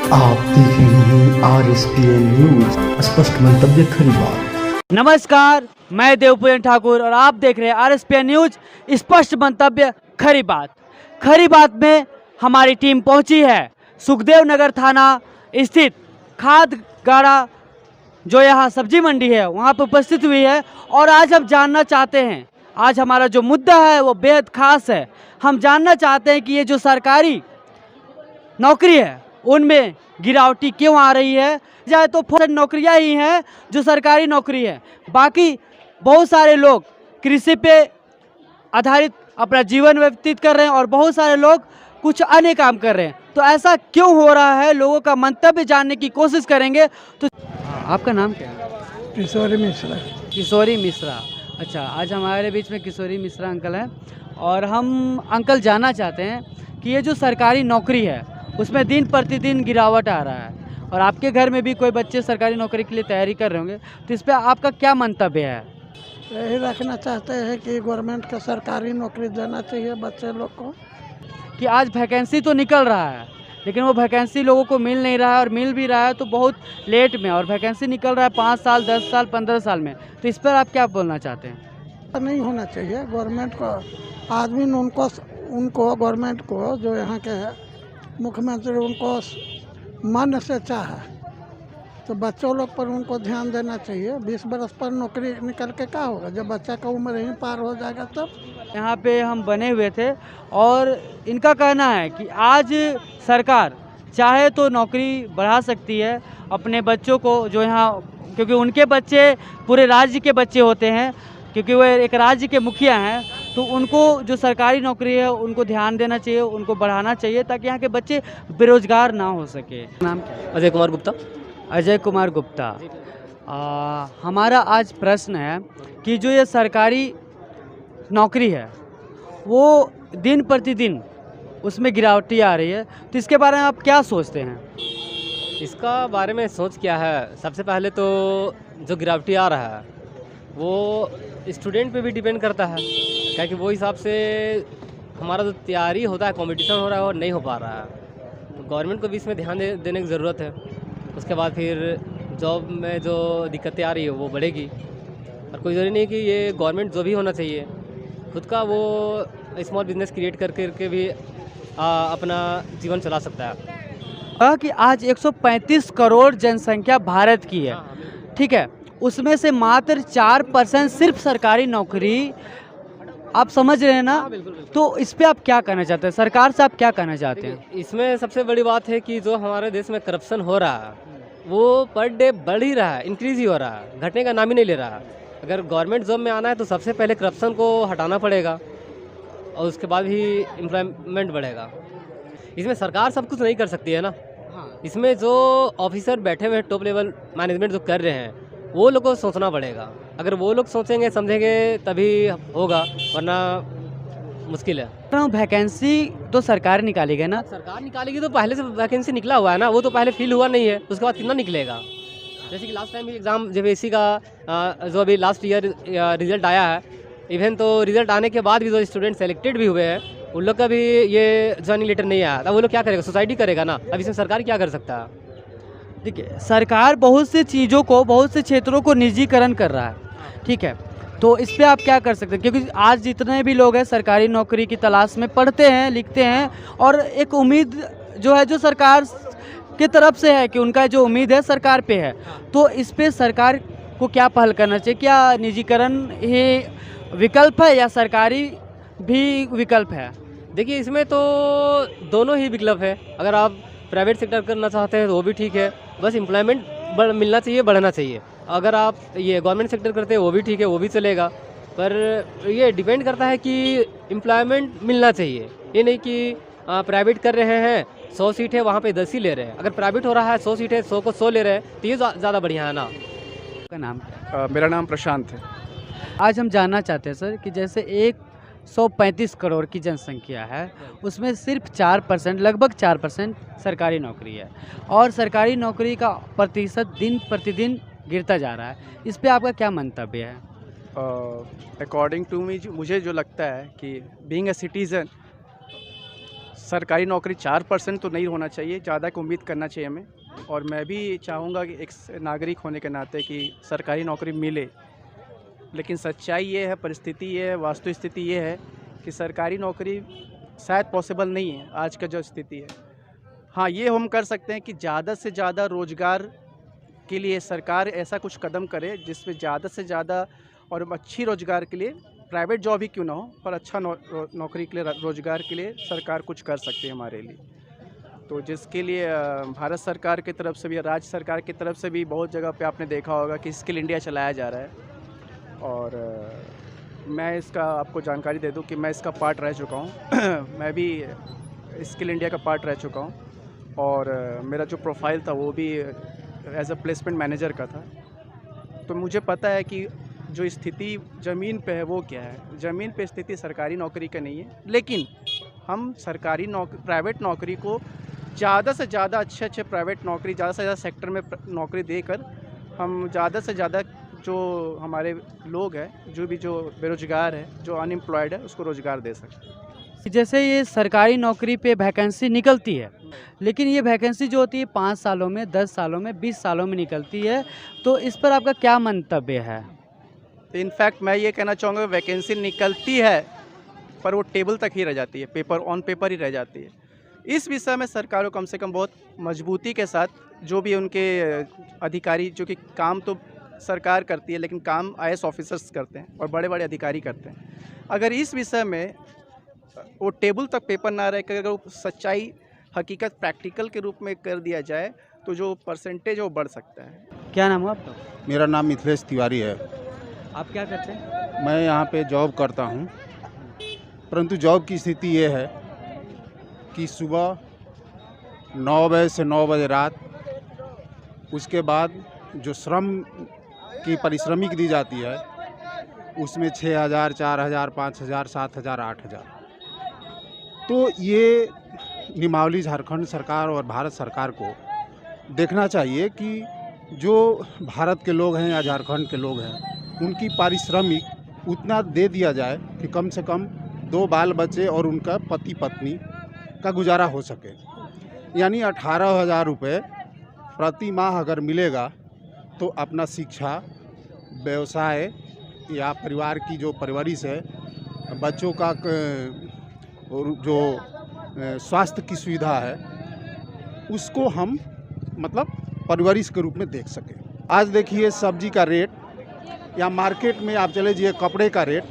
आप देख रहे हैं RSPN न्यूज, स्पष्ट मंतव्य खरी बात। नमस्कार, मैं देवपूजन ठाकुर और आप देख रहे हैं RSPN न्यूज, स्पष्ट मंतव्य खरी बात। खरी बात में हमारी टीम पहुंची है सुखदेव नगर थाना स्थित खाद गाड़ा जो यहाँ सब्जी मंडी है वहाँ पर उपस्थित हुई है और आज हम जानना चाहते हैं, आज हमारा जो मुद्दा है वो बेहद खास है। हम जानना चाहते हैं कि ये जो सरकारी नौकरी है उनमें गिरावटी क्यों आ रही है। जाए तो फौज नौकरियां ही हैं जो सरकारी नौकरी है, बाकी बहुत सारे लोग कृषि पे आधारित अपना जीवन व्यतीत कर रहे हैं और बहुत सारे लोग कुछ अन्य काम कर रहे हैं। तो ऐसा क्यों हो रहा है, लोगों का मंतव्य जानने की कोशिश करेंगे। तो आपका नाम क्या है? किशोरी मिश्रा। किशोरी मिश्रा। अच्छा, आज हमारे बीच में किशोरी मिश्रा अंकल हैं और हम अंकल जानना चाहते हैं कि ये जो सरकारी नौकरी है उसमें दिन प्रतिदिन गिरावट आ रहा है और आपके घर में भी कोई बच्चे सरकारी नौकरी के लिए तैयारी कर रहे होंगे, तो इस पर आपका क्या मंतव्य है? यही रखना चाहते हैं कि गवर्नमेंट का सरकारी नौकरी देना चाहिए बच्चे लोग को। कि आज वैकेंसी तो निकल रहा है लेकिन वो वैकेंसी लोगों को मिल नहीं रहा है और मिल भी रहा है तो बहुत लेट में, और वैकेंसी निकल रहा है 5 साल 10 साल 15 साल में। तो इस पर आप क्या बोलना चाहते हैं? नहीं होना चाहिए गवर्नमेंट को, आदमी ने उनको गवर्नमेंट को जो यहाँ के मुख्यमंत्री उनको मन से चाहे तो बच्चों लोग पर उनको ध्यान देना चाहिए। 20 बरस पर नौकरी निकल के क्या होगा जब बच्चा का उम्र ही पार हो जाएगा तब। यहाँ पे हम बने हुए थे और इनका कहना है कि आज सरकार चाहे तो नौकरी बढ़ा सकती है अपने बच्चों को जो यहाँ, क्योंकि उनके बच्चे पूरे राज्य के बच्चे होते हैं, क्योंकि वो एक राज्य के मुखिया हैं, तो उनको जो सरकारी नौकरी है उनको ध्यान देना चाहिए, उनको बढ़ाना चाहिए ताकि यहाँ के बच्चे बेरोजगार ना हो सके। नाम क्या है? अजय कुमार गुप्ता। अजय कुमार गुप्ता। हमारा आज प्रश्न है कि जो ये सरकारी नौकरी है वो दिन प्रतिदिन उसमें गिरावटी आ रही है, तो इसके बारे में आप क्या सोचते हैं? इसका बारे में सोच क्या है, सबसे पहले तो जो गिरावटी आ रहा है वो स्टूडेंट पे भी डिपेंड करता है, क्या कि वो हिसाब से हमारा जो तैयारी होता है, कंपटीशन हो रहा है और नहीं हो पा रहा है। गवर्नमेंट को भी इसमें ध्यान देने की ज़रूरत है। उसके बाद फिर जॉब में जो दिक्कतें आ रही है वो बढ़ेगी। और कोई ज़रूरी नहीं कि ये गवर्नमेंट जो भी होना चाहिए, खुद का वो स्मॉल बिजनेस क्रिएट करके भी अपना जीवन चला सकता है। कहा कि आज 135 करोड़ जनसंख्या भारत की है, ठीक है, उसमें से मात्र 4% सिर्फ सरकारी नौकरी, आप समझ रहे हैं ना? तो इस पे आप क्या कहना चाहते हैं, सरकार से आप क्या कहना चाहते हैं? इसमें सबसे बड़ी बात है कि जो हमारे देश में करप्शन हो रहा है वो पर डे बढ़ ही रहा है, इंक्रीज ही हो रहा है, घटने का नाम ही नहीं ले रहा है। अगर गवर्नमेंट जॉब में आना है तो सबसे पहले करप्शन को हटाना पड़ेगा और उसके बाद ही एम्प्लॉयमेंट बढ़ेगा। इसमें सरकार सब कुछ नहीं कर सकती है ना। इसमें जो ऑफिसर बैठे हुए हैं, टॉप लेवल मैनेजमेंट जो कर रहे हैं, वो लोग को सोचना पड़ेगा। अगर वो लोग सोचेंगे समझेंगे तभी होगा, वरना मुश्किल है। वैकेंसी तो सरकार निकालेगी ना? सरकार निकालेगी तो पहले से वैकेंसी निकला हुआ है ना, वो तो पहले फिल हुआ नहीं है, उसके बाद कितना निकलेगा। जैसे कि लास्ट टाइम एग्ज़ाम JPSC का जो अभी लास्ट ईयर रिजल्ट आया है, इवन तो रिजल्ट आने के बाद भी जो स्टूडेंट सेलेक्टेड भी हुए हैं उन लोग का भी ये ज्वाइनिंग लेटर नहीं आया, तब वो लोग क्या करेगा? सोसाइटी करेगा ना। अब इसमें सरकार क्या कर सकता है? देखिए, सरकार बहुत सी चीज़ों को, बहुत से क्षेत्रों को निजीकरण कर रहा है, ठीक है, तो इस पे आप क्या कर सकते हैं? क्योंकि आज जितने भी लोग हैं सरकारी नौकरी की तलाश में पढ़ते हैं, लिखते हैं और एक उम्मीद जो है जो सरकार की तरफ से है कि उनका जो उम्मीद है सरकार पे है, तो इस पे सरकार को क्या पहल करना चाहिए? क्या निजीकरण ही विकल्प है या सरकारी भी विकल्प है? देखिए, इसमें तो दोनों ही विकल्प है। अगर आप प्राइवेट सेक्टर करना चाहते हैं तो वो भी ठीक है, बस एम्प्लॉयमेंट मिलना चाहिए, बढ़ना चाहिए। अगर आप ये गवर्नमेंट सेक्टर करते हैं वो भी ठीक है, वो भी चलेगा, पर ये डिपेंड करता है कि एम्प्लॉयमेंट मिलना चाहिए। ये नहीं कि प्राइवेट कर रहे हैं 100 सीट है वहाँ पे 10 ही ले रहे हैं। अगर प्राइवेट हो रहा है 100 सीट है 100 को 100 ले रहे हैं तो ये ज़्यादा बढ़िया है ना। आपका नाम क्या है? मेरा नाम प्रशांत है। आज हम जानना चाहते हैं सर कि जैसे 135 करोड़ की जनसंख्या है उसमें सिर्फ 4%, लगभग 4% सरकारी नौकरी है और सरकारी नौकरी का प्रतिशत दिन प्रतिदिन गिरता जा रहा है, इस पे आपका क्या मंतव्य है? अकॉर्डिंग टू मी मुझे जो लगता है कि बीइंग अ सिटीज़न सरकारी नौकरी 4% तो नहीं होना चाहिए, ज़्यादा की उम्मीद करना चाहिए हमें। और मैं भी चाहूँगा कि एक नागरिक होने के नाते कि सरकारी नौकरी मिले, लेकिन सच्चाई ये है, परिस्थिति ये है, वास्तु स्थिति ये है कि सरकारी नौकरी शायद पॉसिबल नहीं है आज का जो स्थिति है। हाँ, ये हम कर सकते हैं कि ज़्यादा से ज़्यादा रोज़गार के लिए सरकार ऐसा कुछ कदम करे जिसमें ज़्यादा से ज़्यादा और अच्छी रोज़गार के लिए, प्राइवेट जॉब ही क्यों ना हो, पर अच्छा नौकरी के लिए, रोज़गार के लिए सरकार कुछ कर सकती है हमारे लिए। तो जिसके लिए भारत सरकार की तरफ से भी, राज्य सरकार की तरफ से भी बहुत जगह पे आपने देखा होगा कि स्किल इंडिया चलाया जा रहा है। और मैं इसका आपको जानकारी दे दूं कि मैं इसका पार्ट रह चुका हूं। मैं भी स्किल इंडिया का पार्ट रह चुका हूं और मेरा जो प्रोफाइल था वो भी एज अ प्लेसमेंट मैनेजर का था। तो मुझे पता है कि जो स्थिति ज़मीन पे है वो क्या है। ज़मीन पे स्थिति सरकारी नौकरी का नहीं है, लेकिन हम सरकारी प्राइवेट नौकरी को ज़्यादा से ज़्यादा अच्छे प्राइवेट नौकरी, ज़्यादा से ज़्यादा सेक्टर में नौकरी देकर हम ज़्यादा से ज़्यादा जो हमारे लोग हैं, जो बेरोज़गार है, जो अनएम्प्लॉयड है, उसको रोज़गार दे सकते। जैसे ये सरकारी नौकरी पे वैकेंसी निकलती है, लेकिन ये वैकेंसी जो होती है 5 सालों में, 10 सालों में, 20 सालों में निकलती है, तो इस पर आपका क्या मंतव्य है? इनफैक्ट मैं ये कहना चाहूँगा वैकेंसी निकलती है पर वो टेबल तक ही रह जाती है, ऑन पेपर ही रह जाती है। इस विषय में सरकार को कम से कम बहुत मजबूती के साथ, जो भी उनके अधिकारी, जो कि काम तो सरकार करती है लेकिन काम IAS ऑफिसर्स करते हैं और बड़े बड़े अधिकारी करते हैं, अगर इस विषय में वो टेबल तक पेपर ना रह कर अगर वो सच्चाई, हकीकत प्रैक्टिकल के रूप में कर दिया जाए तो जो परसेंटेज वो बढ़ सकता है। क्या नाम है आपका? मेरा नाम मिथिलेश तिवारी है। आप क्या करते हैं? मैं यहाँ पे जॉब करता हूँ, परंतु जॉब की स्थिति ये है कि सुबह 9 बजे से 9 बजे रात, उसके बाद जो श्रम की पारिश्रमिक दी जाती है उसमें 6,000, 4,000, 5,000, 7,000, 8,000। तो ये निमावली झारखंड सरकार और भारत सरकार को देखना चाहिए कि जो भारत के लोग हैं या झारखंड के लोग हैं उनकी पारिश्रमिक उतना दे दिया जाए कि कम से कम 2 बाल बच्चे और उनका पति पत्नी का गुजारा हो सके। यानी 18,000 रुपये प्रति माह अगर मिलेगा तो अपना शिक्षा, व्यवसाय या परिवार की जो परवरिश है, बच्चों का जो स्वास्थ्य की सुविधा है, उसको हम मतलब परवरिश के रूप में देख सकें। आज देखिए सब्जी का रेट, या मार्केट में आप चले जाइए कपड़े का रेट,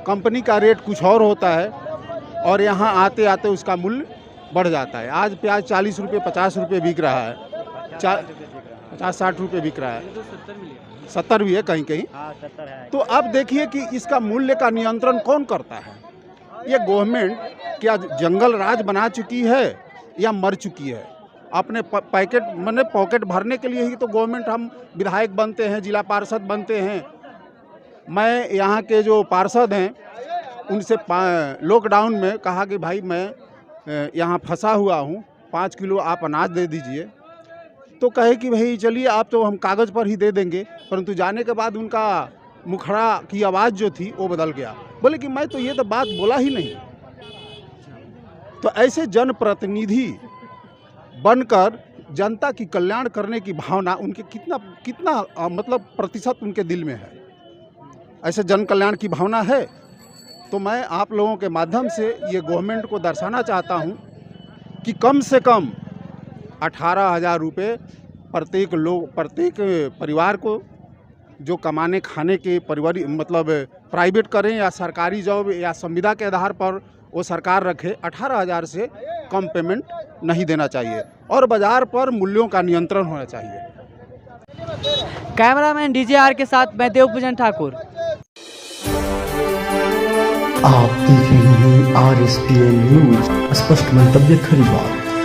कंपनी का रेट कुछ और होता है और यहाँ आते आते उसका मूल्य बढ़ जाता है। आज प्याज 40 रुपये, 50 रुपये बिक रहा है, 50-60 रुपये बिक रहा है, 70 भी है कहीं कहीं। तो अब देखिए कि इसका मूल्य का नियंत्रण कौन करता है? ये गवर्नमेंट क्या जंगल राज बना चुकी है या मर चुकी है? अपने पॉकेट भरने के लिए ही तो गवर्नमेंट, हम विधायक बनते हैं, जिला पार्षद बनते हैं। मैं यहाँ के जो पार्षद हैं उनसे लॉकडाउन में कहा कि भाई मैं यहाँ फंसा हुआ हूँ, 5 किलो आप अनाज दे दीजिए। तो कहे कि भाई चलिए आप तो हम कागज़ पर ही दे देंगे, परंतु जाने के बाद उनका मुखड़ा की आवाज़ जो थी वो बदल गया। बोले कि मैं तो ये तो बात बोला ही नहीं। तो ऐसे जनप्रतिनिधि बनकर जनता की कल्याण करने की भावना उनके कितना मतलब प्रतिशत उनके दिल में है? ऐसे जन कल्याण की भावना है? तो मैं आप लोगों के माध्यम से ये गवर्नमेंट को दर्शाना चाहता हूँ कि कम से कम 18,000 रुपये प्रत्येक परिवार को, जो कमाने खाने के परिवार मतलब प्राइवेट करें या सरकारी जॉब या संविदा के आधार पर वो सरकार रखे, 18,000 से कम पेमेंट नहीं देना चाहिए और बाज़ार पर मूल्यों का नियंत्रण होना चाहिए। कैमरामैन DJR के साथ मैं देवपूजन ठाकुर। आप देख रहे हैं RSPN न्यूज, स्पष्ट मंतव्य खरी बात।